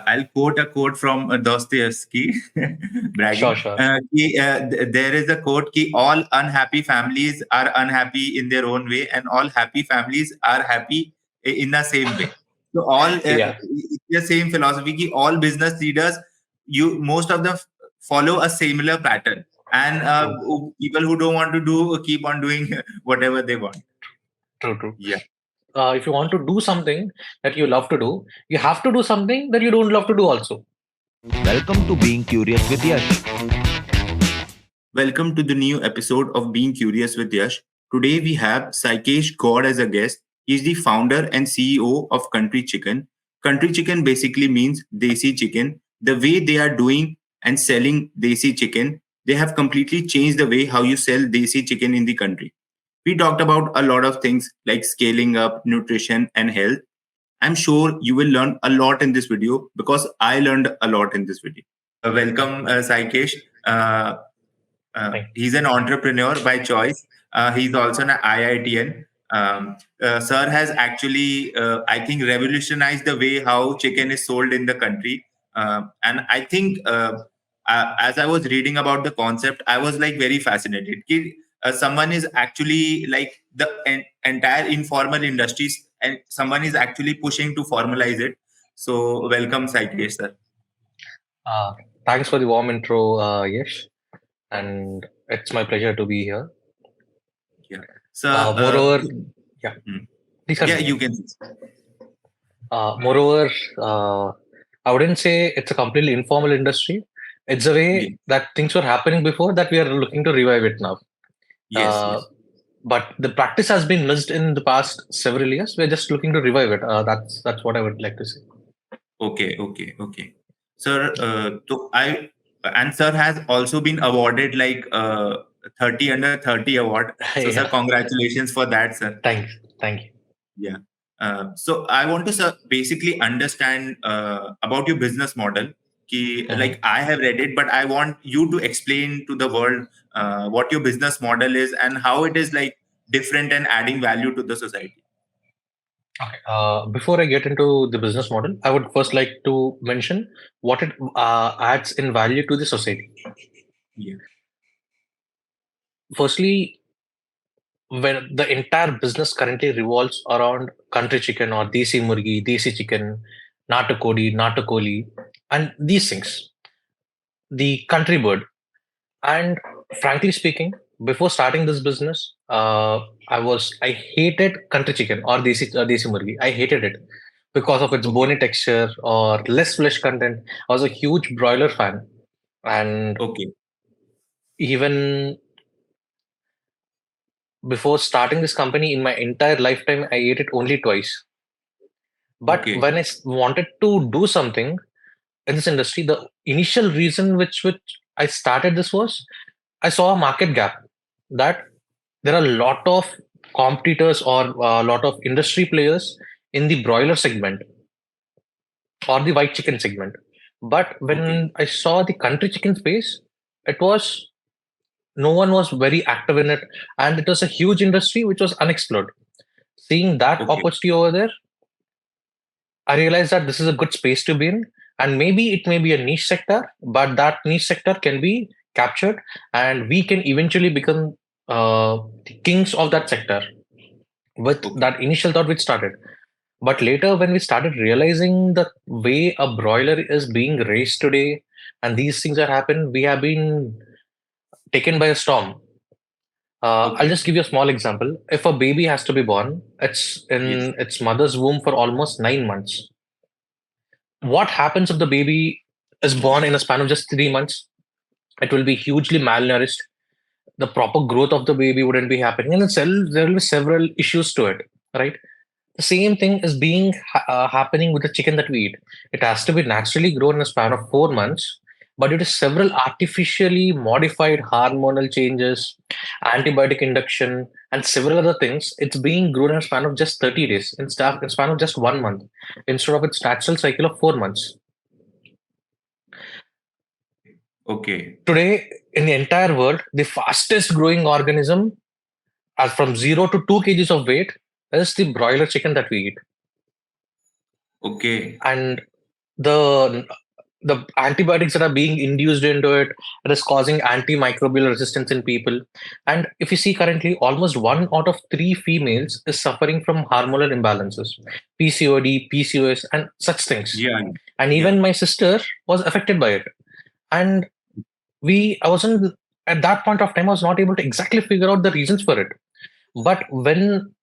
I'll quote a quote from Dostoevsky, bragging. Sure. There is a quote: "Ki all unhappy families are unhappy in their own way, and all happy families are happy in the same way." So it's the same philosophy. Ki all business leaders, most of them follow a similar pattern, and people who don't want to do keep on doing whatever they want. True. Yeah. If you want to do something that you love to do, you have to do something that you don't love to do also. Welcome to Being Curious with Yash. Welcome to the new episode of Being Curious with Yash. Today we have Saikesh Goud as a guest. He's the founder and CEO of Country Chicken. Country Chicken basically means Desi Chicken. The way they are doing and selling Desi Chicken, they have completely changed the way how you sell Desi Chicken in the country. We talked about a lot of things like scaling up, nutrition, and health. I'm sure you will learn a lot in this video because I learned a lot in this video. Welcome, Saikesh. He's an entrepreneur by choice. He's also an IITian. Sir has actually, I think, revolutionized the way how chicken is sold in the country. And I think as I was reading about the concept, I was like very fascinated. Someone is actually like the entire informal industries, and someone is actually pushing to formalize it. So welcome, Saikesh, sir. Thanks for the warm intro, Yash. And it's my pleasure to be here. Yeah. So, moreover, you can. Moreover, I wouldn't say it's a completely informal industry. It's a way that things were happening before that we are looking to revive it now. Yes. But the practice has been missed in the past several years. We're just looking to revive it. That's what I would like to say. Okay. Sir, sir has also been awarded like 30 under 30 award. So sir, congratulations for that, sir. Thank you. Yeah. So I want to basically understand about your business model. Like I have read it, but I want you to explain to the world what your business model is and how it is like different and adding value to the society. Okay. Before I get into the business model, I would first like to mention what it adds in value to the society. Yeah. Firstly, when the entire business currently revolves around country chicken or desi murgi, desi chicken, natukoli, and these things, the country bird. And frankly speaking, before starting this business, I hated country chicken or desi murgi. I hated it because of its bony texture or less flesh content. I was a huge broiler fan, and even before starting this company, in my entire lifetime, I ate it only twice. But when I wanted to do something in this industry, the initial reason which I started this was I saw a market gap that there are a lot of competitors or a lot of industry players in the broiler segment or the white chicken segment. But when I saw the country chicken space, no one was very active in it, and it was a huge industry which was unexplored. Seeing that opportunity over there, I realized that this is a good space to be in, and maybe it may be a niche sector, but that niche sector can be captured, and we can eventually become the kings of that sector with that initial thought which started. But later, when we started realizing the way a broiler is being raised today, and these things are happening, we have been taken by a storm. I'll just give you a small example. If a baby has to be born, it's in its mother's womb for almost 9 months. What happens if the baby is born in a span of just 3 months? It will be hugely malnourished. The proper growth of the baby wouldn't be happening, and there will be several issues to it, right? The same thing is being happening with the chicken that we eat. It has to be naturally grown in a span of 4 months, but due to several artificially modified hormonal changes, antibiotic induction, and several other things, it's being grown in a span of just 30 days, in a span of just 1 month, instead of its natural cycle of 4 months. Today, in the entire world, the fastest growing organism, as from 0 to 2 kgs of weight, is the broiler chicken that we eat. And the the antibiotics that are being induced into it, it is causing antimicrobial resistance in people. And if you see currently, almost 1 out of 3 females is suffering from hormonal imbalances, PCOD, PCOS, and such things. Yeah. And Yeah. even my sister was affected by it. And I wasn't at that point of time, I was not able to exactly figure out the reasons for it. But when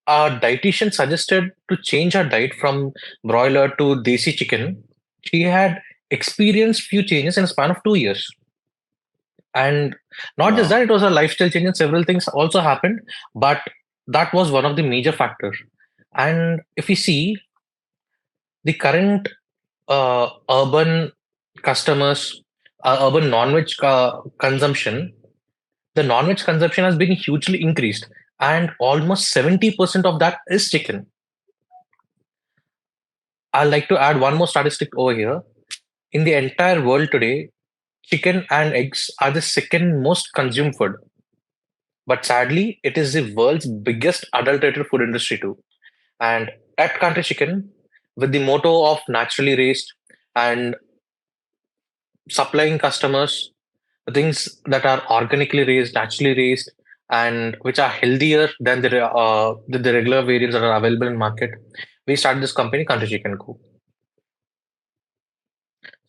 our dietitian suggested to change her diet from broiler to desi chicken, she had experienced few changes in a span of 2 years. And not just Wow. that, it was a lifestyle change and several things also happened, but that was one of the major factors. And if we see the current urban customers, urban non-veg consumption, the non-veg consumption has been hugely increased, and almost 70% of that is chicken. I'd like to add one more statistic over here. In the entire world today, chicken and eggs are the second most consumed food. But sadly, it is the world's biggest adulterated food industry too. And at Country Chicken, with the motto of naturally raised and supplying customers things that are organically raised, naturally raised, and which are healthier than the regular variants that are available in market, we started this company, Country Chicken Co.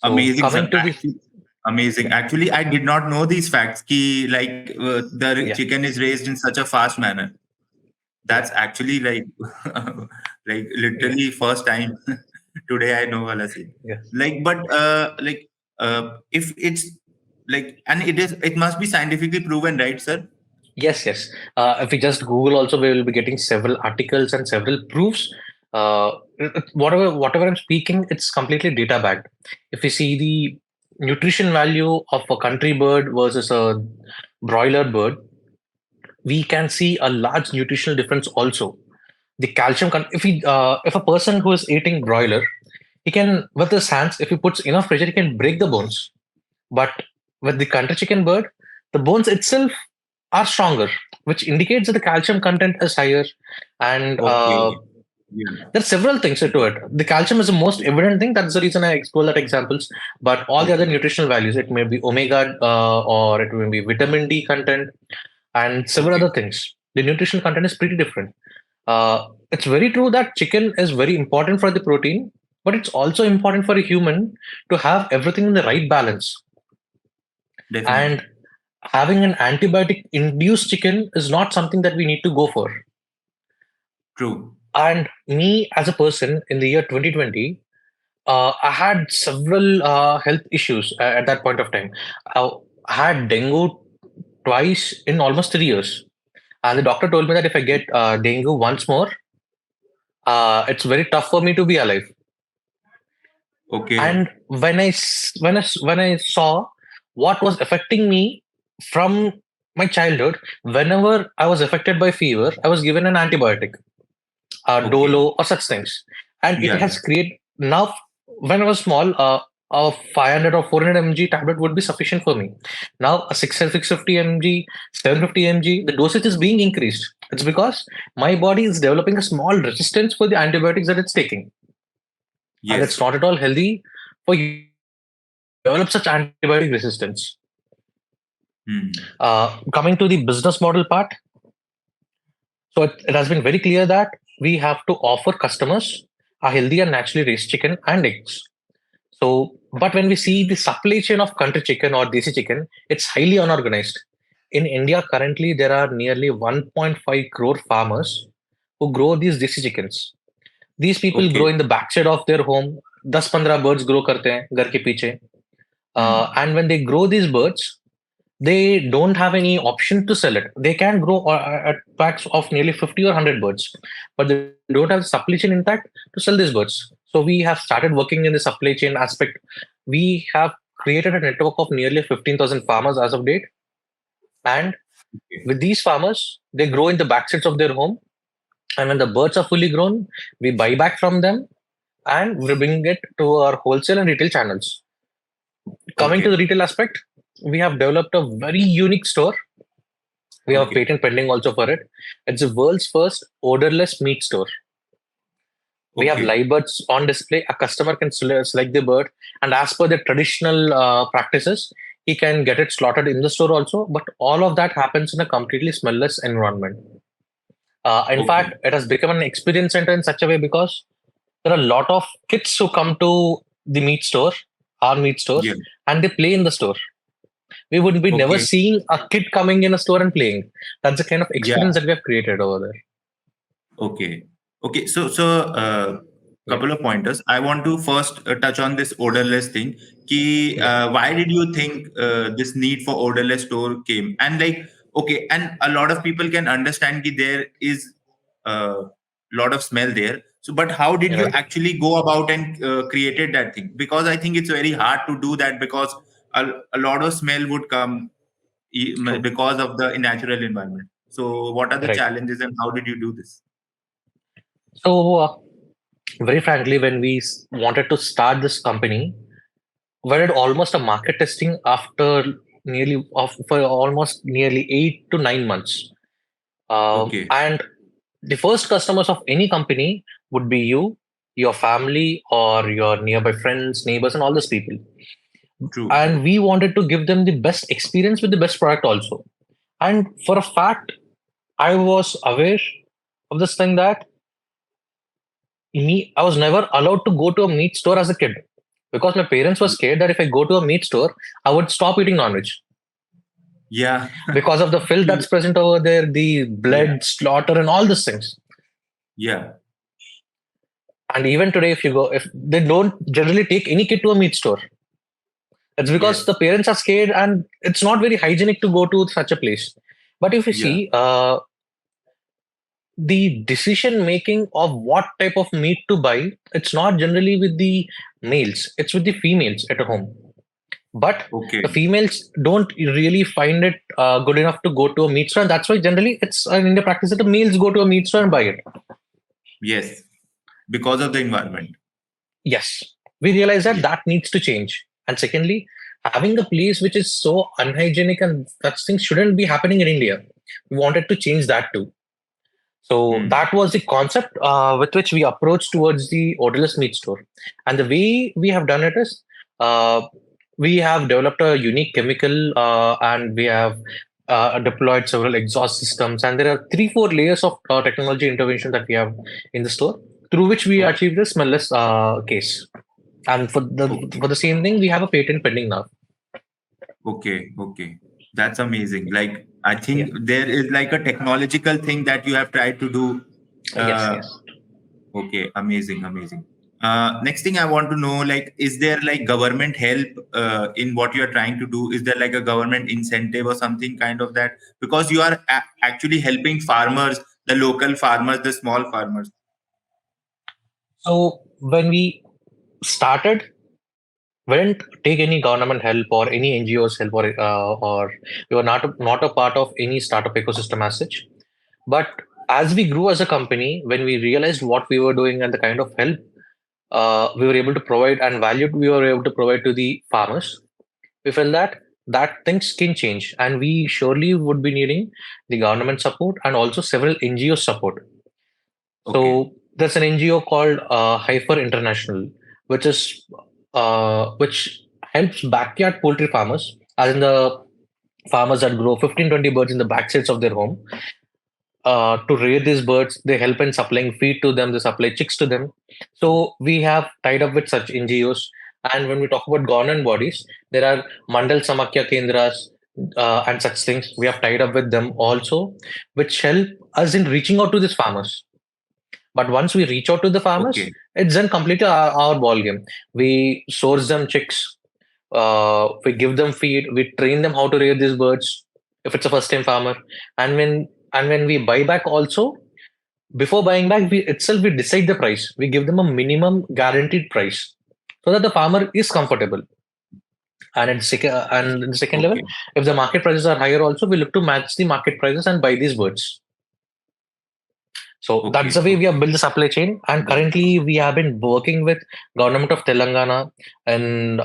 So Amazing, coming sir. to the Amazing. yeah, Actually, I did not know these facts. Ki, like the yeah, chicken is raised in such a fast manner. yeah, That's actually like like yeah, literally first time today I know wala se. yeah. Like, but if it's like, and it must be scientifically proven, right, sir? Yes, yes. If we just Google, also we will be getting several articles and several proofs. Whatever I'm speaking, it's completely data backed. If we see the nutrition value of a country bird versus a broiler bird, we can see a large nutritional difference also. The calcium, if a person who is eating broiler, he can with his hands, if he puts enough pressure, he can break the bones. But with the country chicken bird, the bones itself are stronger, which indicates that the calcium content is higher. And Okay. Yeah. there are several things to it. The calcium is the most evident thing. That's the reason I explore that examples. But all the other Okay. nutritional values, it may be omega or it may be vitamin D content and several Okay. other things. The nutritional content is pretty different. It's very true that chicken is very important for the protein, but it's also important for a human to have everything in the right balance. Definitely. And having an antibiotic induced chicken is not something that we need to go for. True. And me as a person in the year 2020, I had several health issues at that point of time. I had dengue twice in almost 3 years. And the doctor told me that if I get dengue once more, it's very tough for me to be alive. Okay. And when I saw what was affecting me from my childhood, whenever I was affected by fever, I was given an antibiotic, Okay. Dolo or such things, and it Yeah. has Yeah. created now. When I was small, a 500 or 400 mg tablet would be sufficient for me. Now a 650 mg, 750 mg, the dosage is being increased. It's because my body is developing a small resistance for the antibiotics that it's taking, and it's Yes. not at all healthy for you to develop such antibiotic resistance. Hmm. Coming to the business model part, so it has been very clear that we have to offer customers a healthy and naturally raised chicken and eggs. So, but when we see the supply chain of country chicken or desi chicken, it's highly unorganized. In India, currently, there are nearly 1.5 crore farmers who grow these desi chickens. These people grow Okay. in the backside of their home. 10-15 birds grow करते हैं घर के पीछे. Hmm. And when they grow these birds, they don't have any option to sell it. They can grow at packs of nearly 50 or 100 birds, but they don't have the supply chain intact to sell these birds. So we have started working in the supply chain aspect. We have created a network of nearly 15,000 farmers as of date. And Okay. with these farmers, they grow in the backsides of their home. And when the birds are fully grown, we buy back from them and we bring it to our wholesale and retail channels. Coming to the Okay. retail aspect, we have developed a very unique store. We have a Okay. patent pending also for it. It's the world's first odorless meat store. We have Okay. live birds on display. A customer can select the bird, and as per the traditional practices, he can get it slaughtered in the store also. But all of that happens in a completely smellless environment. In Okay. fact, it has become an experience center in such a way because there are a lot of kids who come to the meat store, our meat store, Yeah. and they play in the store. We would be never Okay. seeing a kid coming in a store and playing. That's the kind of Yeah. experience that we have created over there. Okay. Okay. So, Yeah, couple of pointers. I want to first touch on this odorless thing. Ki, yeah, why did you think this need for odorless store came? And like, okay, and a lot of people can understand that there is a lot of smell there. So, but how did you right, actually go about and created that thing? Because I think it's very hard to do that because a lot of smell would come true, because of the natural environment. So, what are the right. challenges and how did you do this? So, very frankly, when we wanted to start this company, we did almost a market testing after for almost nearly 8 to 9 months. Okay, And the first customers of any company would be you, your family, or your nearby friends, neighbors, and all those people. true. And we wanted to give them the best experience with the best product also. And for a fact, I was aware of this thing that I was never allowed to go to a meat store as a kid because my parents were scared that if I go to a meat store, I would stop eating non-veg Yeah, because of the filth that's present over there, the yeah, blood, slaughter, and all these things. yeah, And even today, if you go, if they don't generally take any kid to a meat store, it's because the yes, parents are scared and it's not very hygienic to go to such a place. But if you yeah, see, the decision making of what type of meat to buy, it's not generally with the males, it's with the females at home. But okay, the females don't really find it good enough to go to a meat store, and that's why generally it's an India practice that the males go to a meat store and buy it. yes, because of the environment. Yes, we realize that Yeah, that needs to change. And secondly, having a place which is so unhygienic and such things shouldn't be happening in India. We wanted to change that too. So hmm. that was the concept with which we approached towards the odorless meat store. And the way we have done it is we have developed a unique chemical and we have deployed several exhaust systems. And there are 3, 4 layers of technology intervention that we have in the store through which we Okay, achieve the smellless case. And okay, for the same thing, we have a patent pending now. okay, okay. That's amazing. Like, I Yeah. think there is like a technological thing that you have tried to do. Yes. Uh, Yes. okay, amazing, amazing. Next thing I want to know, like, is there like government help in what you are trying to do? Is there like a government incentive or something kind of that? Because you are actually helping farmers, the local farmers, the small farmers. So when we started, we didn't take any government help or any NGOs help, or we were not a part of any startup ecosystem as such. But as we grew as a company, when we realized what we were doing and the kind of help we were able to provide and value we were able to provide to the farmers, we felt that things can change, and we surely would be needing the government support and also several NGO support. Okay, So there's an NGO called Hyper International, which helps backyard poultry farmers, as in the farmers that grow 15, 20 birds in the backsides of their home. To rear these birds, they help in supplying feed to them, they supply chicks to them. So we have tied up with such NGOs. And when we talk about government bodies, there are Mandal Samakya Kendras and such things. We have tied up with them also, which help us in reaching out to these farmers. But once we reach out to the farmers, okay, it's then completely our ball game. We source them chicks, we give them feed, we train them how to rear these birds if it's a first time farmer. And when we buy back also, before buying back, we decide the price. We give them a minimum guaranteed price so that the farmer is comfortable. And in the second level, okay, if the market prices are higher, also we look to match the market prices and buy these birds. So that's okay, the way we okay. have built the supply chain. And Got it. currently, we have been working with government of Telangana and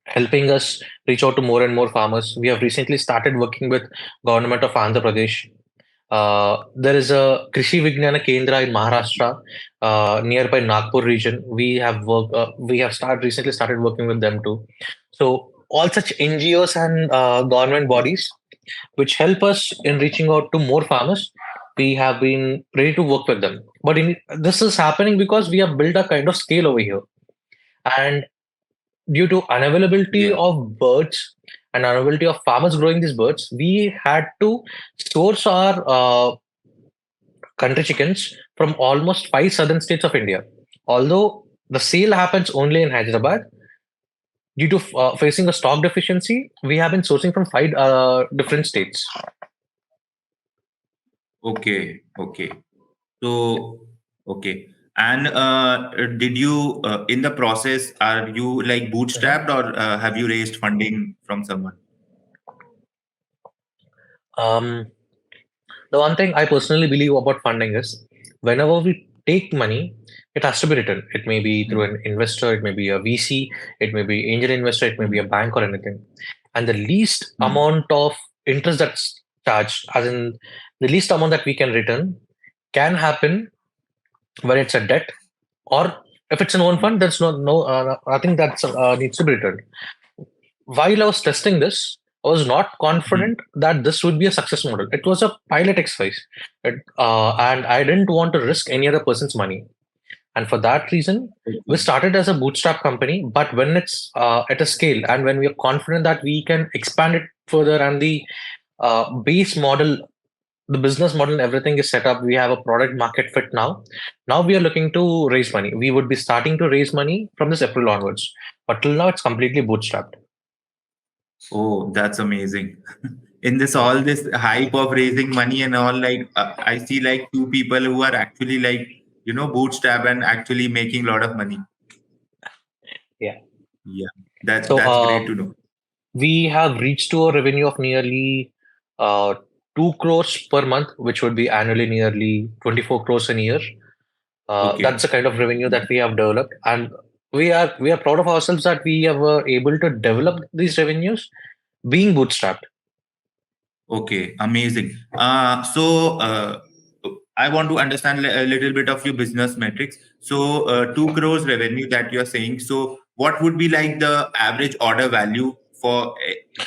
helping us reach out to more and more farmers. We have recently started working with government of Andhra Pradesh. There is a Krishi Vignana Kendra in Maharashtra, nearby Nagpur region. We have recently started working with them too. So all such NGOs and government bodies which help us in reaching out to more farmers. We have been ready to work with them. But this is happening because we have built a kind of scale over here. And due to unavailability Yeah. of birds and unavailability of farmers growing these birds, we had to source our country chickens from almost 5 southern states of India. Although the sale happens only in Hyderabad, due to facing a stock deficiency, we have been sourcing from 5 different states. Okay. Okay. So, okay. And did you, in the process, are you like Mhm. bootstrapped or have you raised funding from someone? Um, the one thing I personally believe about funding is whenever we take money, it has to be returned. It may be through Mm, an investor, it may be a VC, it may be angel investor, it may be a mm, bank or anything. And the least mm. amount of interest that's charged, as in the least amount that we can return, can happen when it's a debt, or if it's an own fund, there's no nothing that needs to be returned. While I was testing this, I was not Mm. confident that this would be a success model. It was a pilot exercise, and I didn't want to risk any other person's money. And for that reason, we Okay. started as a bootstrap company. But when it's at a scale, and when we are confident that we can expand it further, and the base model, the business model, and everything is set up, we have a product market fit now. Now we are looking to raise money. We would be starting to raise money from this April onwards. But till now, it's completely bootstrapped. Oh, that's amazing. In this Yeah. all this hype of raising money and all, like I see like two people who are actually like bootstrap and actually making a lot of money. Yeah. Yeah, that So that's great to know. we have reached to a revenue of nearly uh, 2 crores per month, which would be annually nearly 24 crores a year. That's Okay. the kind of revenue that we have developed, and we are proud of ourselves that we have able to develop these revenues being bootstrapped. Okay, amazing. So I want to understand a little bit of your business metrics. So 2 crores revenue that you're saying. So what would be like the average order value for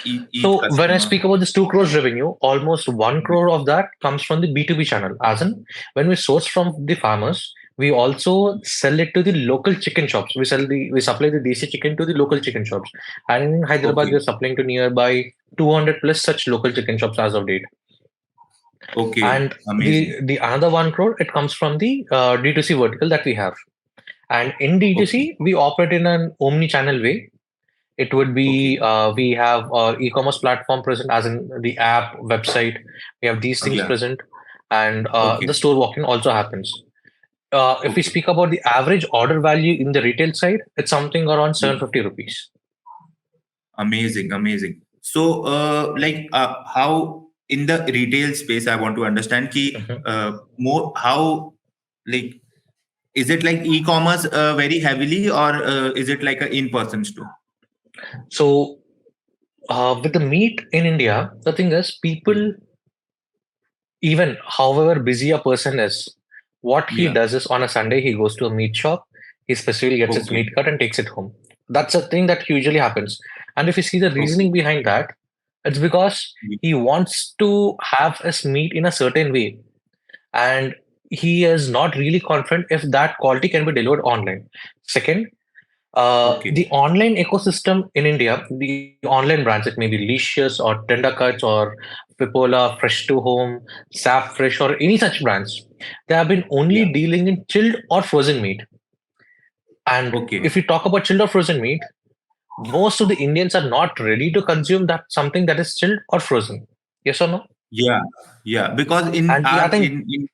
each So when I customer? speak about this 2 crores revenue, almost 1 crore of that comes from the B2B channel. As in, when we source from the farmers, we also sell it to the local chicken shops. We supply the Desi chicken to the local chicken shops. And in Hyderabad, we're Okay. supplying to nearby 200 plus such local chicken shops as of date. Okay. And Amazing. the another 1 crore, it comes from the D2C vertical that we have. And in Okay. D2C, we operate in an omni-channel way. It would be Okay. we have our e-commerce platform present, as in the app, website. We have these things Yeah. present, and the Okay. store walk-in also happens. If we Okay. speak about the average order value in the retail side, it's something around Yeah. 750 rupees. Amazing. Amazing. So like how in the retail space, I want to understand ki Mhm. more how like is it like e-commerce very heavily or is it like a in-person store? So with the meat in India, the thing is, Yeah. people, even however busy a person is, what he Yeah. does is on a Sunday he goes to a meat shop, he specifically gets his Okay. meat cut and takes it home. That's a thing that usually happens. And if you see the Okay. reasoning behind that, it's because Yeah. he wants to have his meat in a certain way, and he is not really confident if that quality can be delivered online. Second, Okay. the online ecosystem in India, the online brands, it may be Licious or Tender Cuts or Pipola, Fresh to Home, Sap Fresh, or any such brands, they have been only Yeah. dealing in chilled or frozen meat. And if Okay. we talk about chilled or frozen meat, most of the Indians are not ready to consume that something that is chilled or frozen. Yes or no? Yeah. Yeah. Because in And I our think in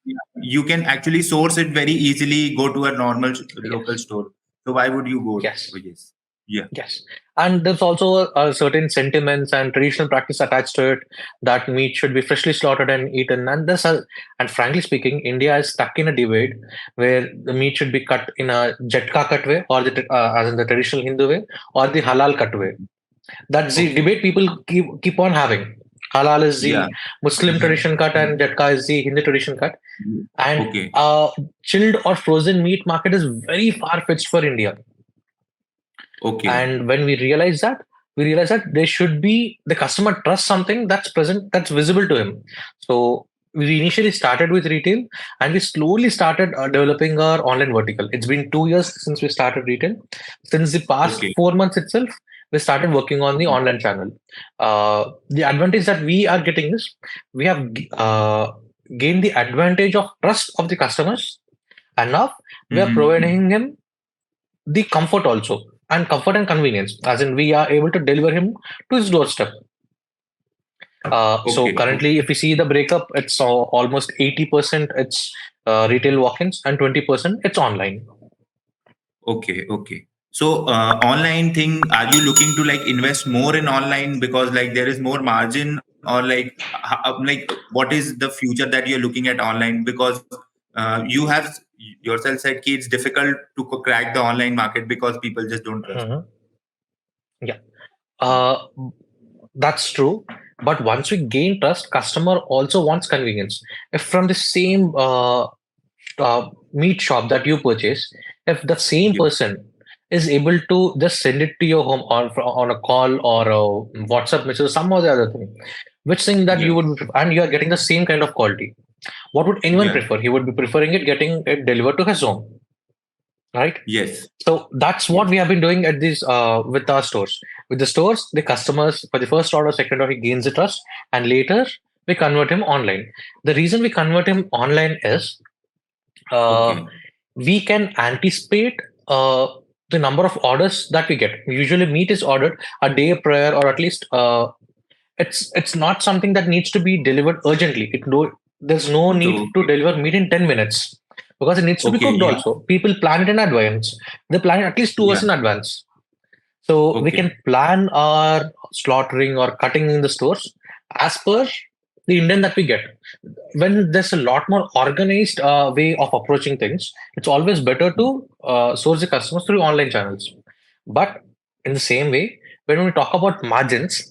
you can actually source it very easily. Go to a normal local yes, store. So why would you go? yes. Oh, yes. Yeah. Yes, and there's also a certain sentiments and traditional practice attached to it that meat should be freshly slaughtered and eaten. And frankly speaking, India is stuck in a debate where the meat should be cut in a jetka cut way, or as in the traditional Hindu way, or the halal cut way. That's the Okay. debate people keep on having. Halal is Yeah. the Muslim tradition cut, and Jatka is the Hindu tradition cut. And Okay. chilled or frozen meat market is very far-fetched for India. Okay. And when we realize that there should be the customer trusts something that's present, that's visible to him. So we initially started with retail, and we slowly started developing our online vertical. It's been 2 years since we started retail. Since the past Okay. 4 months itself, we started working on the online channel. The advantage that we are getting is we have gained the advantage of trust of the customers, and now we are Mhm. providing him the comfort also, and comfort and convenience, as in we are able to deliver him to his doorstep. So Okay. currently, if we see the breakup, it's almost 80% it's retail walk-ins and 20% it's online. Okay. Okay. So, online thing, are you looking to like invest more in online because like there is more margin, or like what is the future that you're looking at online? Because you have yourself said ki it's difficult to crack the online market because people just don't trust. Mhm. Yeah, uh, that's true. But once we gain trust, customer also wants convenience. If from the same meat shop that you purchase, if the same Yeah. person is able to just send it to your home on a call or a WhatsApp message or some or the other thing, which thing that you Yeah. would, and you are getting the same kind of quality, what would anyone Yeah. prefer? He would be preferring it getting it delivered to his home, right? Yes. So that's what Yes. we have been doing at these with our stores. With the stores, the customers for the first order, second order, he gains the trust, and later we convert him online. The reason we convert him online is uh, Okay. we can anticipate the number of orders that we get. Usually, meat is ordered a day prior, or at least it's not something that needs to be delivered urgently. There's no need So, to deliver meat in 10 minutes because it needs to be okay. cooked. Yeah. Also, people plan it in advance. They plan it at least 2 hours Yeah. in advance. So we can Okay. plan our slaughtering or cutting in the stores as per the intent that we get. When there's a lot more organized way of approaching things, it's always better to source the customers through online channels. But in the same way, when we talk about margins,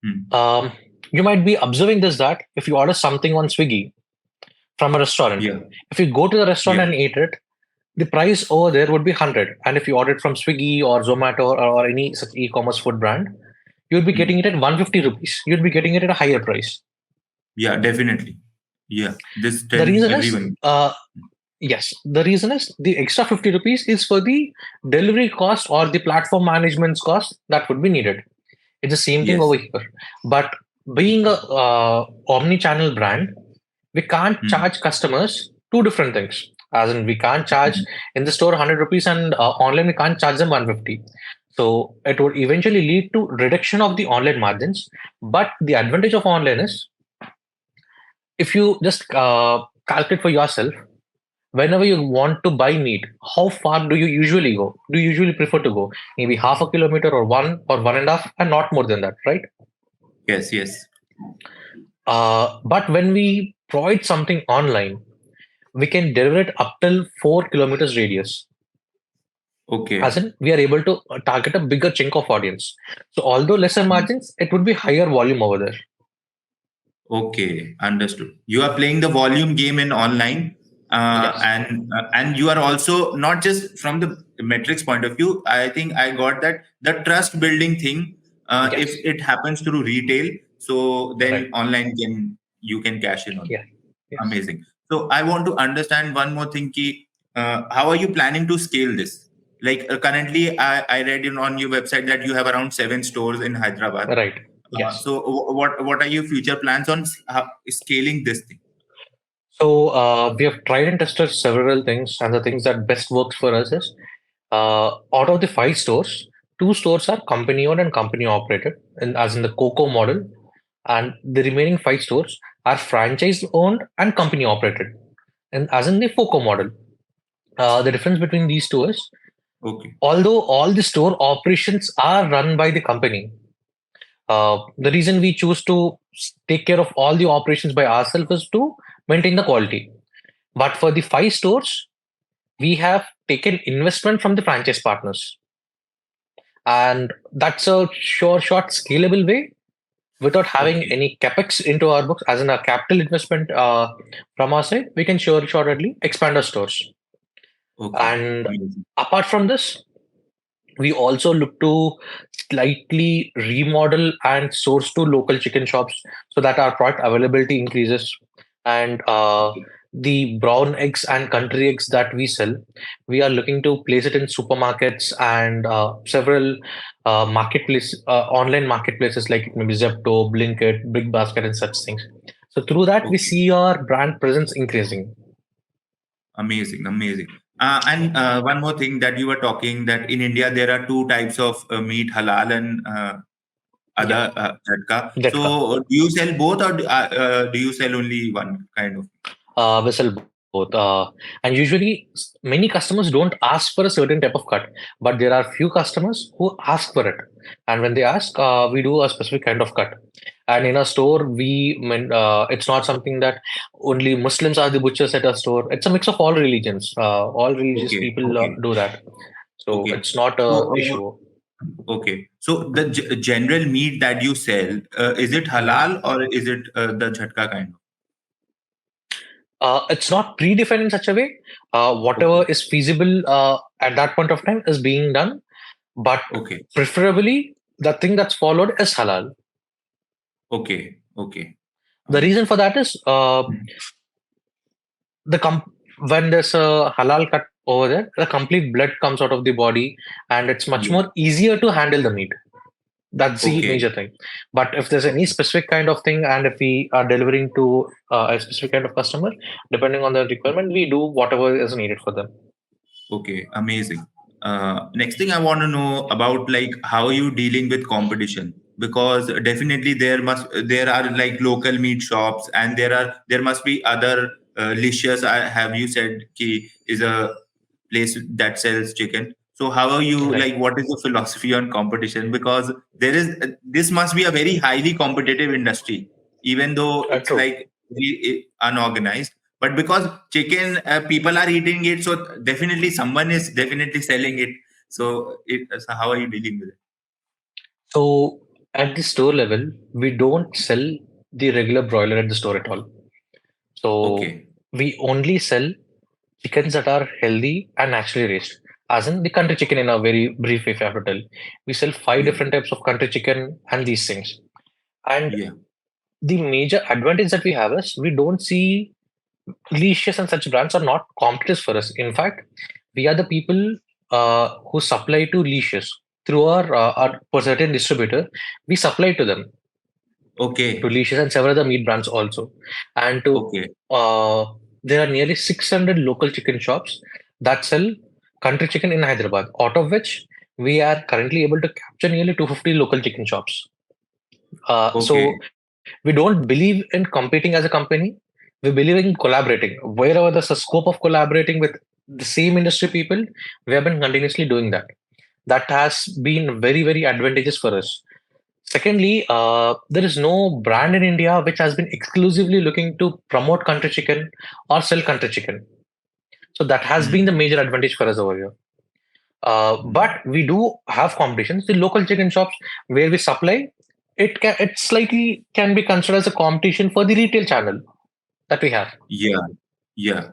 Hmm. um, you might be observing this, that if you order something on Swiggy from a restaurant, Yeah. if you go to the restaurant Yeah. and eat it, the price over there would be 100. And if you order it from Swiggy or Zomato or any such e-commerce food brand, you'd be getting Hmm. it at 150 rupees. You'd be getting it at a higher price. Yeah, definitely. Yeah, this The tells reason is, everyone. yes, the reason is the extra 50 rupees is for the delivery cost or the platform management's cost that would be needed. It's the same thing over Yes. here. But being a omni-channel brand, we can't Hmm. charge customers two different things. As in, we can't charge Hmm. in the store 100 rupees, and online we can't charge them 150. So it would eventually lead to reduction of the online margins. But the advantage of online is, if you just calculate for yourself, whenever you want to buy meat, how far do you usually go? Do you usually prefer to go maybe half a kilometer or 1 or 1.5, and not more than that, right? Yes, yes. But when we provide something online, we can deliver it up till 4 kilometers radius. As Okay. in, we are able to target a bigger chunk of audience. So although lesser margins, it would be higher volume over there. Okay, understood. You are playing the volume game in online, Yes. and you are also not just from the metrics point of view. I think I got that the trust building thing. If Yes. it happens through retail, so then Right. online you can cash in on Yeah. that. Yes. Amazing. So I want to understand one more thing. Ki, how are you planning to scale this? Like currently, I read on your website that you have around 7 stores in Hyderabad. Right. Yes. So what are your future plans on scaling this thing? So we have tried and tested several things, and the things that best works for us is, out of the 5 stores, 2 stores are company owned and company operated, and as in the COCO model, and the remaining 5 stores are franchise owned and company operated, and as in the FOCO model. The difference between these two is, Okay. although all the store operations are run by the company, the reason we choose to take care of all the operations by ourselves is to maintain the quality. But for the 5 stores, we have taken investment from the franchise partners, and that's a short scalable way without having Okay. any capex into our books, as in a capital investment from our side, we can shortly expand our stores. Okay. And Amazing. apart from this, we also look to slightly remodel and source to local chicken shops so that our product availability increases. And Okay. the brown eggs and country eggs that we sell, we are looking to place it in supermarkets and several online marketplaces like maybe Zepto, Blinkit, Big Basket, and such things. So through that, we Okay. see our brand presence increasing. Amazing, amazing. And one more thing that you were talking that in India there are two types of meat, halal and Yeah, other tadka. Jetka. So do you sell both, or do you sell only one kind of? We sell both. And usually, many customers don't ask for a certain type of cut, but there are few customers who ask for it. And when they ask, we do a specific kind of cut. And in a store, it's not something that only Muslims are the butchers at a store. It's a mix of all religions. All religious Okay, people okay, do that. So okay. it's not So a issue. okay, so the general meat that you sell, is it Mhm. halal or is it the jhatka kind of? It's not predefined in such a way. Whatever Okay, is feasible at that point of time is being done, but okay, preferably the thing that's followed is halal. okay, okay. The Amazing. reason for that is Mhm. the when there's a halal cut over there, the complete blood comes out of the body, and it's much Yeah. more easier to handle the meat. That's the Okay, major thing. But if there's any okay, specific kind of thing, and if we are delivering to a specific kind of customer, depending on the requirement, we do whatever is needed for them. okay. Amazing. Next thing I want to know about, like, how are you dealing with competition? Because definitely there are like local meat shops, and there must be other licious. Have you said ki is a place that sells chicken? So how are you, Right. like, what is the philosophy on competition? Because this must be a very highly competitive industry, even though it's True. like very unorganized. But because chicken, people are eating it, so definitely someone is definitely selling it. So how are you dealing with it? So at the store level, we don't sell the regular broiler at the store at all. So Okay. we only sell chickens that are healthy and naturally raised. As in the country chicken, in a very brief way, if I have to tell, we sell five Yeah. different types of country chicken and these things. And Yeah. the major advantage that we have is we don't see leashes and such brands are not competitors for us. In fact, we are the people who supply to leashes through our certain distributor. We supply to them, to Okay. leashes and several other meat brands also. And to Okay. there are nearly 600 local chicken shops that sell country chicken in Hyderabad, out of which we are currently able to capture nearly 250 local chicken shops. So Okay. we don't believe in competing as a company. We believe in collaborating. Wherever there's a scope of collaborating with the same industry people, we have been continuously doing that. That has been very, very advantageous for us. Secondly, there is no brand in India which has been exclusively looking to promote country chicken or sell country chicken. So that has been the Hmm. major advantage for us over here. But Hmm. we do have competitions. The local chicken shops where we supply, it slightly can be considered as a competition for the retail channel that we have, Yeah. Yeah.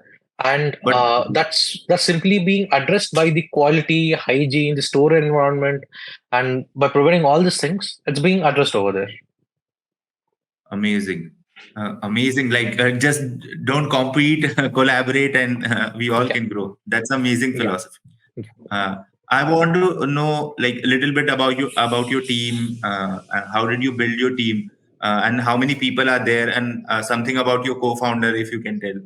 and But that's simply being addressed by the quality, hygiene, the store environment, and by providing all these things, it's being addressed over there. amazing. Amazing. Like, just don't compete, collaborate, and we all Yeah, can grow. That's amazing yeah. philosophy. Uh, I want to know, like, a little bit about your team. How did you build your team, and how many people are there, and something about your co-founder, if you can tell.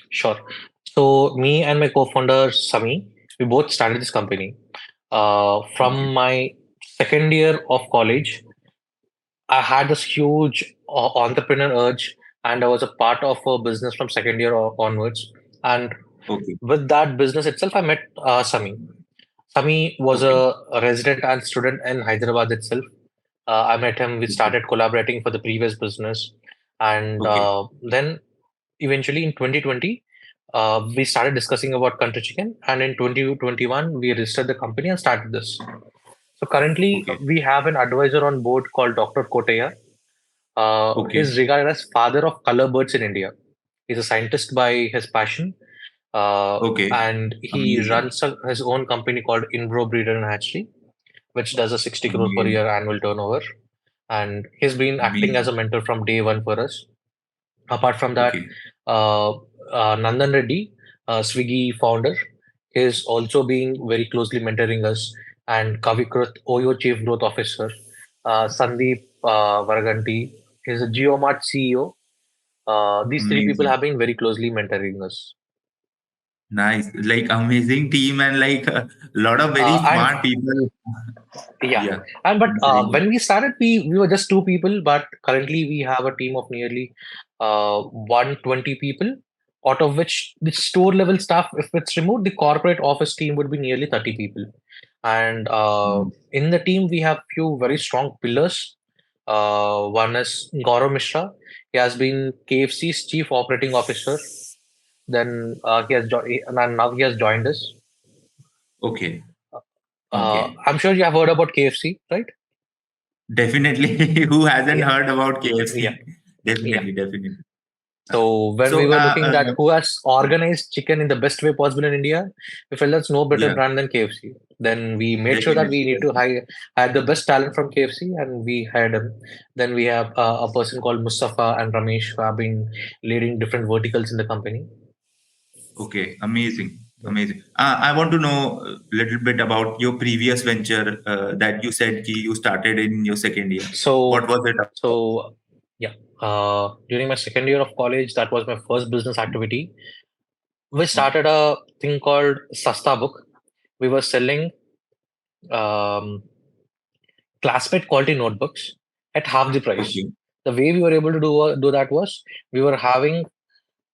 Sure. So me and my co-founder Sami, we both started this company. Okay. From my second year of college, I had this huge entrepreneur urge, and I was a part of a business from second year onwards. And Okay. with that business itself, I met Sami. Sami was Okay. a resident and student in Hyderabad itself. I met him. We Okay. started collaborating for the previous business, and Okay. then eventually in 2020, we started discussing about country chicken, and in 2021 we registered the company and started this. So currently Okay. we have an advisor on board called Dr. Kotaya. He's regarded as father of color birds in India. He's a scientist by his passion, and he Amazing. runs his own company called Inbro Breeder and Hatchery, which does a 60 crore per Amazing. year annual turnover. And he's been acting as Amazing. a mentor from day one for us. Apart from that, Okay. Nandan Reddy, Swiggy founder, is also being very closely mentoring us, and Kavikruth, Oyo Chief Growth Officer, Sandeep Varaganti is a Geomart CEO. These three people Amazing. have been very closely mentoring us. Nice. Like amazing team and like a lot of very And smart people. yeah, Yeah. and but Mentoring you. when we started, we were just two people, but currently we have a team of nearly 120 people, out of which the store level staff, if it's removed, the corporate office team would be nearly 30 people. And Mm. in the team, we have few very strong pillars. One is Gaurav Mishra. He has been KFC's chief operating officer. Then and now he has joined us. Okay. Okay. I'm sure you have heard about KFC, right? Definitely. Who hasn't Yeah, heard about yeah, KFC? yeah. Definitely. Definitely. Uh, So when we so, were looking at who has organized chicken in the best way possible in India, we felt that's no better yeah, brand than KFC. Then we made sure that we definitely. need to Definitely. hire the best talent from KFC, and we hired them. Then we have a person called Mustafa and Ramesh who have been leading different verticals in the company. Okay. Amazing. Yeah. Amazing. I want to know a little bit about your previous venture that you said you started in your second year. What So, was it about? so yeah. During my second year of college, that was my first business activity. We started a thing called Sasta Book. We were selling um, classmate quality notebooks at half the price. Okay. The way we were able to do that was we were having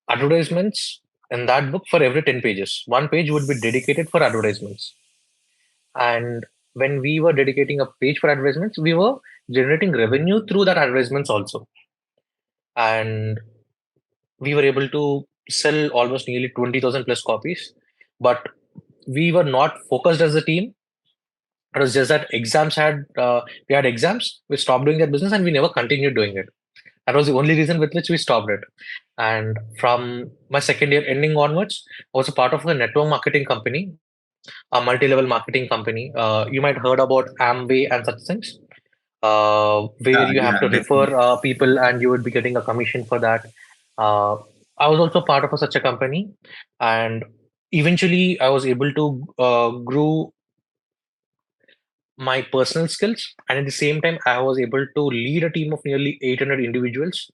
advertisements in that book for every 10 pages. One page would be dedicated for advertisements. And when we were dedicating a page for advertisements, we were generating revenue through that advertisements also. And we were able to sell almost nearly 20,000 plus copies. But we were not focused as a team. It was just that we had exams, we stopped doing that business and we never continued doing it. That was the only reason with which we stopped it. And from my second year ending onwards, I was a part of a network marketing company, a multi-level marketing company. You might heard about Amway and such things, where Yeah, you have yeah, to refer definitely. people and you would be getting a commission for that. Uh, I was also part of such a company, and eventually I was able to grow my personal skills, and at the same time I was able to lead a team of nearly 800 individuals,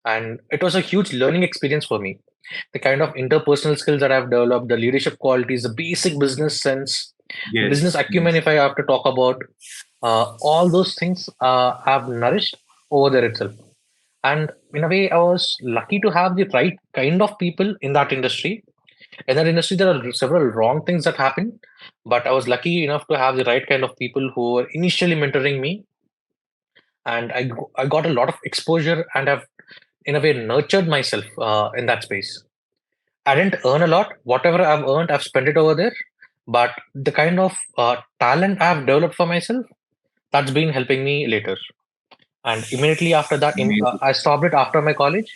and it was a huge learning experience for me. The kind of interpersonal skills that I've developed, the leadership qualities, the basic business sense, the business Yes, acumen, yes. if I have to talk about, all those things have nourished over there itself. And in a way, I was lucky to have the right kind of people in that industry. In that industry, there are several wrong things that happen, but I was lucky enough to have the right kind of people who were initially mentoring me, and I got a lot of exposure and have, in a way, nurtured myself in that space. I didn't earn a lot. Whatever I've earned, I've spent it over there. But the kind of talent I've developed for myself, that's been helping me later. And immediately after that, Amazing. I stopped it after my college.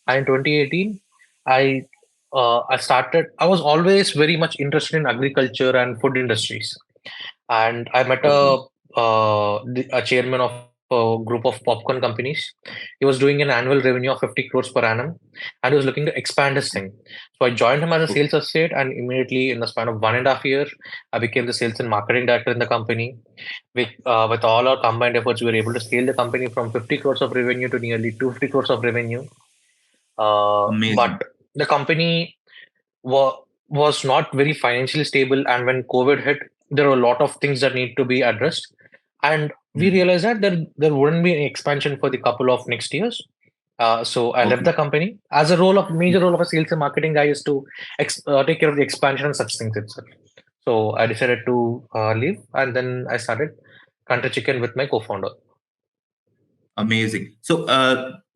And in 2018, I started. I was always very much interested in agriculture and food industries, and I met Okay. a chairman of a group of popcorn companies. He was doing an annual revenue of 50 crores per annum, and he was looking to expand his thing. So I joined him as a Okay. sales associate, and immediately in the span of 1.5 years, I became the sales and marketing director in the company. With all our combined efforts, we were able to scale the company from 50 crores of revenue to nearly 250 crores of revenue. Amazing. But the company was not very financially stable, and when COVID hit, there were a lot of things that need to be addressed, and we Hmm. realized that there wouldn't be any expansion for the couple of next years. So I left Okay. the company as a major role of a sales and marketing guy is to take care of the expansion and such things itself. So I decided to leave, and then I started Country Chicken with my co-founder. Amazing. So,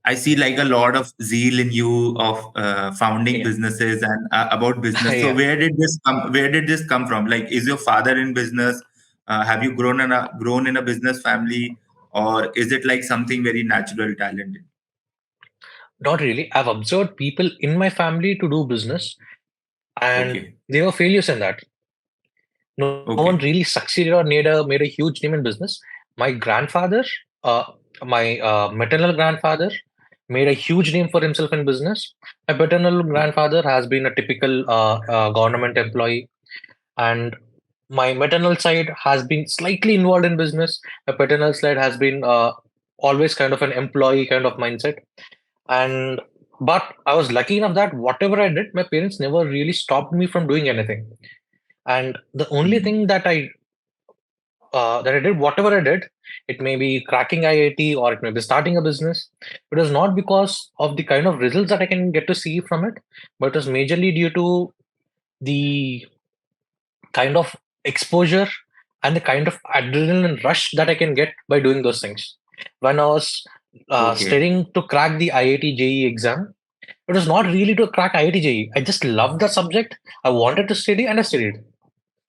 I see like a lot of zeal in you of founding Yeah, businesses and about business. So, yeah. where did this come? Where did this come from? Like, is your father in business? Have you grown in a business family? or is it like something very natural talent? Not really. I've observed people in my family to do business, and Okay. they were failures in that. No one Okay. really succeeded or made a huge name in business. My grandfather, uh, my maternal grandfather, made a huge name for himself in business. My paternal grandfather has been a typical government employee, and my maternal side has been slightly involved in business. My paternal side has been always kind of an employee kind of mindset. And but I was lucky enough that whatever I did, my parents never really stopped me from doing anything. And the only Mm. thing that I did, whatever I did, it may be cracking IIT or it may be starting a business. It was not because of the kind of results that I can get to see from it, but it was majorly due to the kind of exposure and the kind of adrenaline rush that I can get by doing those things. When I was Okay. studying to crack the IIT JEE exam, it was not really to crack IIT JEE. I just loved the subject. I wanted to study and I studied.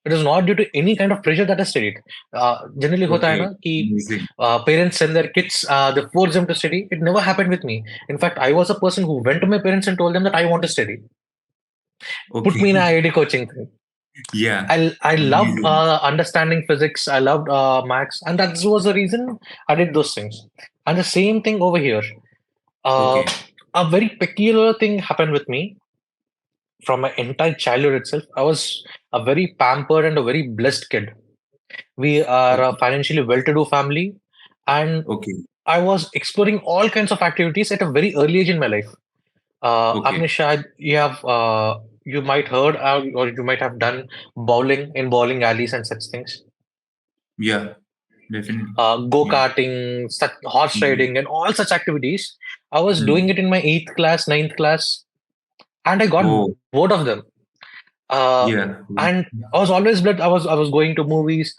It is not due to any kind of pressure that I studied. Generally, होता है Okay. ना कि Amazing. parents send their kids, they force them to study. It never happened with me. In fact, I was a person who went to my parents and told them that I want to study. Put Okay. me in an IIT coaching thing. Yeah. I loved Amazing. understanding physics. I loved maths, and that was the reason I did those things. And the same thing over here. Uh, Okay. a very peculiar thing happened with me from my entire childhood itself. I was a very pampered and a very blessed kid. We are a Okay. financially well-to-do family, and Okay. I was exploring all kinds of activities at a very early age in my life. Okay. Apne shayad you might heard or you might have done bowling in bowling alleys and such things. Yeah. Definitely. Go Yeah. karting, such horse Yeah. riding, and all such activities. I was doing Mm. it in my eighth class, ninth class, and I got Oh. bored of them. Uh, Yeah. and I was always blessed. I was going to movies,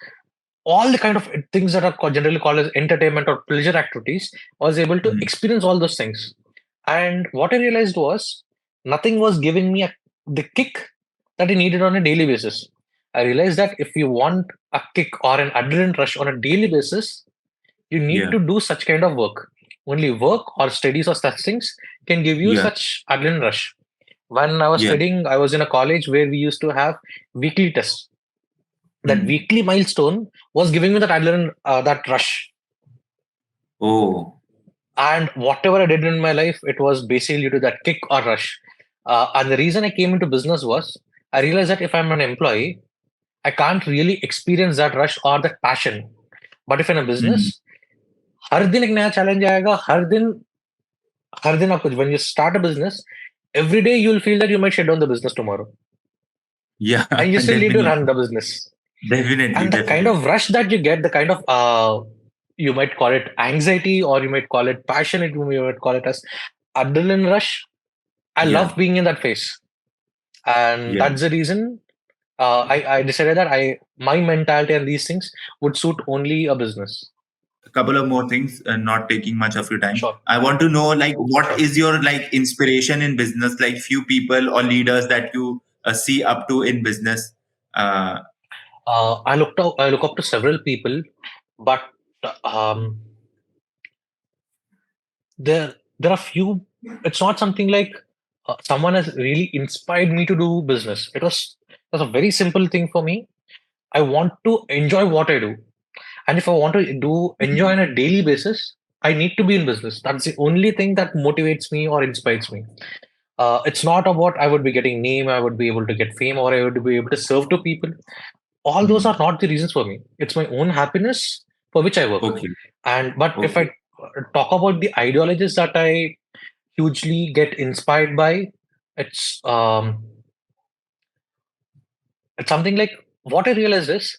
all the kind of things that are generally called as entertainment or pleasure activities. I was able to Mm. experience all those things. And what I realized was nothing was giving me the kick that I needed on a daily basis. I realized that if you want a kick or an adrenaline rush on a daily basis, you need Yeah. to do such kind of work. Only work or studies or such things can give you Yeah. such adrenaline rush. When I was Yeah. studying, I was in a college where we used to have weekly tests. That Mm. weekly milestone was giving me that adrenaline, that rush. Oh. And whatever I did in my life, it was basically due to that kick or rush. And the reason I came into business was I realized that if I'm an employee, I can't really experience that rush or that passion. But if in a Mm. business, हर दिन एक नया challenge आएगा, हर दिन आपको, when you start a business, every day you'll feel that you might shut down the business tomorrow. Yeah. And you still need to Definitely. run the business. Definitely. And the kind Definitely. of rush that you get, the kind of you might call it anxiety or you might call it passion, you might call it as adrenaline rush. I love Yeah. being in that phase, and Yeah. that's the reason I decided that I my mentality and these things would suit only a business. A couple of more things, not taking much of your time. Sure, I want to know, like, what sure. is your like inspiration in business? Like, few people or leaders that you see up to in business. Uh, I look up to several people, but um, there are few. It's not something like someone has really inspired me to do business. It was a very simple thing for me. I want to enjoy what I do. And if I want to do enjoy on a daily basis, I need to be in business. That's the only thing that motivates me or inspires me. It's not about I would be getting name, I would be able to get fame, or I would be able to serve to people. All those are mm, not the reasons for me. It's my own happiness for which I work. okay. And but if Okay. I talk about the ideologies that I hugely get inspired by, it's um, it's something like what I realized is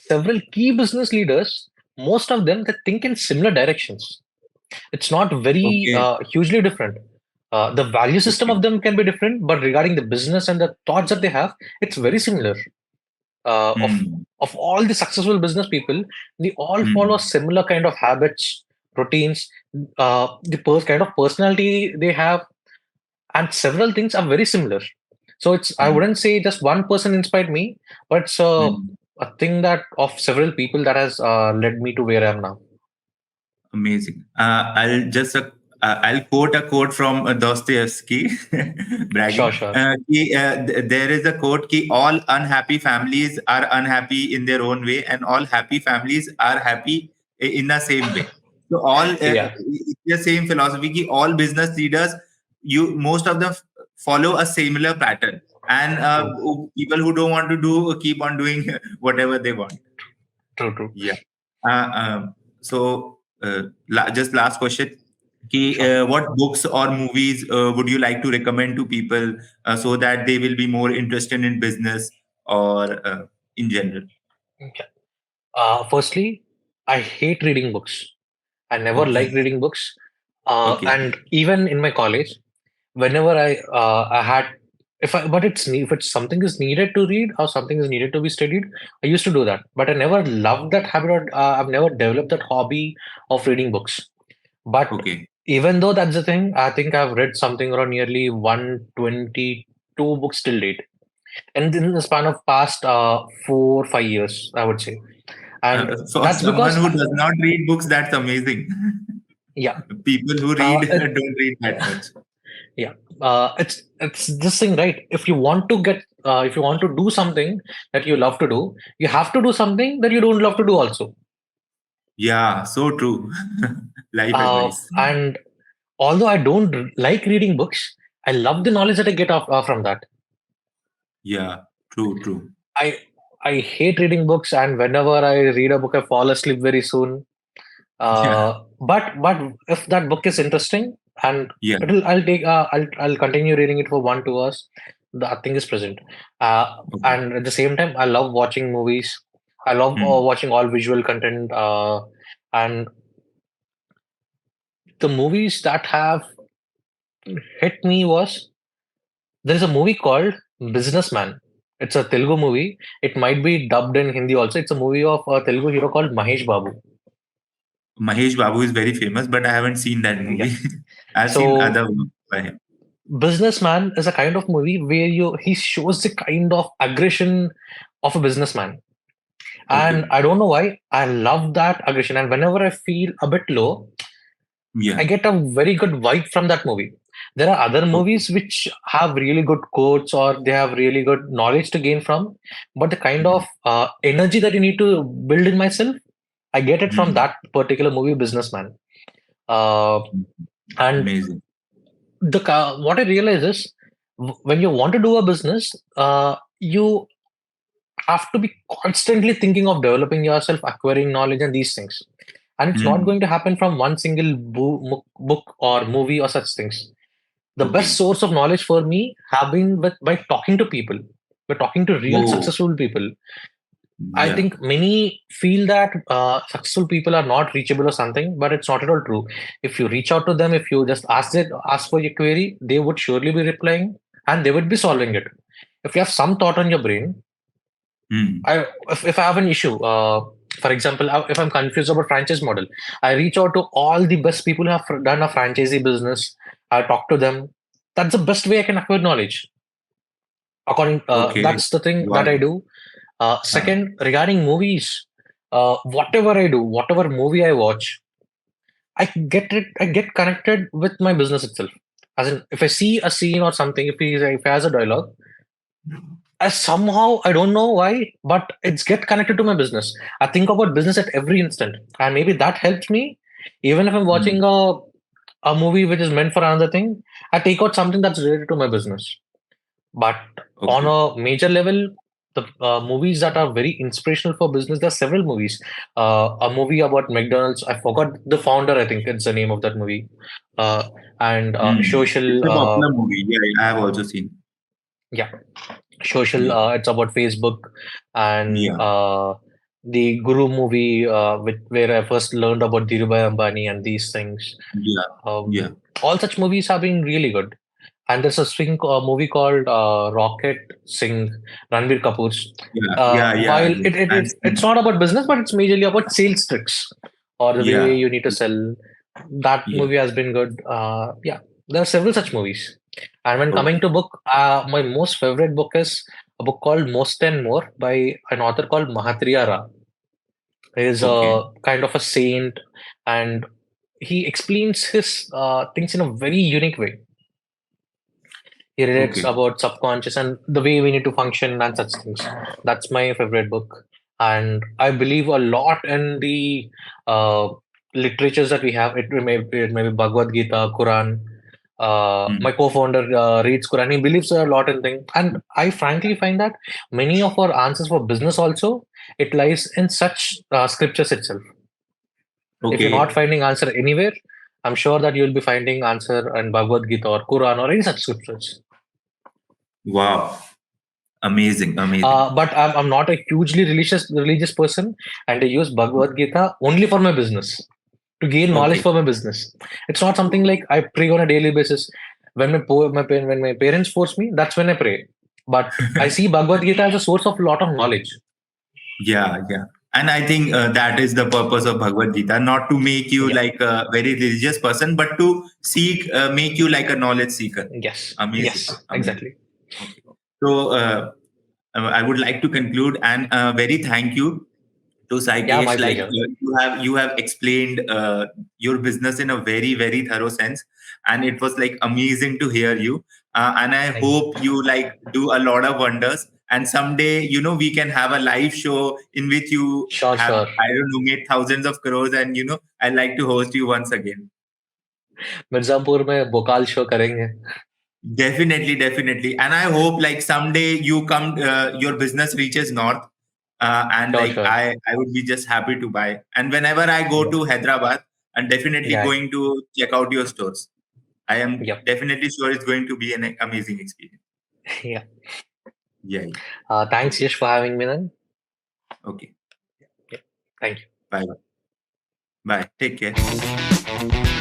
several key business leaders, most of them they think in similar directions. It's not very Okay. hugely different. The value system Okay. of them can be different, but regarding the business and the thoughts that they have, it's very similar. Uh, of Mm, of all the successful business people, they all follow mm, similar kind of habits, routines, kind of personality they have, and several things are very similar. So it's I mm, wouldn't say just one person inspired me, but it's mm. a thing that of several people that has led me to where I am now. Amazing. I'll quote a quote from Dostoevsky, Sure, bragging. sure. There is a quote: "Ki all unhappy families are unhappy in their own way, and all happy families are happy in the same way." So Yeah. it's the same philosophy. Ki all business leaders, most of them follow a similar pattern, and True. people who don't want to do keep on doing whatever they want. True. True. Yeah. Just last question. Sure. What books or movies would you like to recommend to people so that they will be more interested in business or in general? Okay. Firstly, I hate reading books. I never Okay. liked reading books. Okay. And even in my college, whenever I had, if it's something is needed to read or something is needed to be studied, I used to do that. But I never loved that habit. I've never developed that hobby of reading books. But Okay. even though that's the thing, I think I've read something around nearly 122 books till date, and in the span of past 4 5 years, I would say. And For that's someone because who does not read books, that's amazing. yeah, People who read uh, it, don't read that much. yeah, it's this thing, right? If you want to do something that you love to do, you have to do something that you don't love to do also. Yeah, so true. Life advice. And although I don't like reading books, I love the knowledge that I get from that. Yeah, true, true. I I hate reading books, and whenever I read a book, I fall asleep very soon. Yeah, But if that book is interesting, and yeah. I'll continue reading it for 1 2 hours. That thing is present. Okay. And at the same time, I love watching movies. I love Hmm. watching all visual content. And the movies that have hit me was, there is a movie called Businessman. It's a Telugu movie. It might be dubbed in Hindi also. It's a movie of a Telugu hero called Mahesh Babu. Mahesh Babu is very famous, but I haven't seen that Yeah. movie. I've seen So other work by him. Businessman is a kind of movie where he shows the kind of aggression of a businessman. And Okay. I don't know why, I love that aggression. And whenever I feel a bit low, I Yeah. get a very good vibe from that movie. There are other Okay. movies which have really good quotes or they have really good knowledge to gain from, but the kind Hmm. of energy that you need to build in myself, I get it from Hmm. that particular movie, Businessman. Uh, and Amazing. what I realize is, when you want to do a business, you have to be constantly thinking of developing yourself, acquiring knowledge, and these things. And it's not Hmm. going to happen from one single book or movie or such things. The best Okay. source of knowledge for me have been by talking to people, by talking to real Oh, successful people. I yeah. think many feel that successful people are not reachable or something, but it's not at all true. If you reach out to them, if you just ask for your query, they would surely be replying and they would be solving it. If you have some thought on your brain, Hmm. if I have an issue, for example, if I'm confused about franchise model, I reach out to all the best people who have done a franchisee business. I talk to them. That's the best way I can acquire knowledge. Okay. That's the thing that I Wow. do. Huh. Second, regarding movies, whatever I do, whatever movie I watch, I get connected with my business itself. As in, if I see a scene or something, if he has a dialogue, I somehow, I don't know why, but it's get connected to my business. I think about business at every instant, and maybe that helps me. Even if I'm Hmm. watching a movie which is meant for another thing, I take out something that's related to my business. But on Okay. a major level, the movies that are very inspirational for business, there are several movies. A movie about McDonald's, I forgot the founder, I think it's the name of that movie. Uh, and Hmm. It's social, a popular movie. Yeah, I have also seen. yeah, social, Yeah. it's about Facebook. And Yeah. the Guru movie, where I first learned about Dhirubhai Ambani and these things. Yeah. Yeah. All such movies have been really good. And there's a movie called Rocket Singh, Ranbir Kapoor's. Yeah. Yeah. Yeah. While Yeah. I've it's seen. not about business, but it's majorly about sales tricks or the way Yeah. you need to sell. That Yeah. movie has been good. Yeah, there are several such movies. And when coming Okay. to book, my most favorite book is a book called Most and More by an author called Mahatriya Ra. He is Okay. a kind of a saint, and he explains his things in a very unique way. He relates Okay. about subconscious and the way we need to function and such things. That's my favorite book, and I believe a lot in the uh, literatures that we have. It may be Bhagavad Gita, Quran. Hmm. My co-founder reads Quran. He believes a lot in things, and I frankly find that many of our answers for business also it lies in such scriptures itself. If you're not Okay. finding answer anywhere, I'm sure that you'll be finding answer in Bhagavad Gita or Quran or any such scriptures. Wow. Amazing. Amazing. But I'm not a hugely religious person, and I use Bhagavad Gita only for my business to gain knowledge Okay. for my business. It's not something like I pray on a daily basis. When my parents force me, that's when I pray. But I see Bhagavad Gita as a source of a lot of knowledge. Yeah, yeah. And I think that is the purpose of Bhagavad Gita, not to make you Yeah. like a very religious person, but to make you like a knowledge seeker. Yes. Amazing, Yes. amazing. Exactly. Okay. So I would like to conclude and very thank you to Yeah. My Saikesh. Like pleasure. you have explained your business in a very thorough sense, and it was like amazing to hear you. And I Thank you. hope you like do a lot of wonders. And someday, we can have a live show in which you Sure. have, Sure. I don't know, made thousands of crores. And I'd like to host you once again. Mirzapur में Bhokaal show करेंगे. Definitely, definitely. And I hope like someday you come, your business reaches north, and Sure. like Sure. I would be just happy to buy. And whenever I go Yeah. to Hyderabad, I'm definitely Yeah. going to check out your stores. I am Yep. definitely sure it's going to be an amazing experience. Yeah. Yeah. Thanks, Okay. Yash, for having me then. Okay. Yeah. Thank you. Bye. Bye. Take care.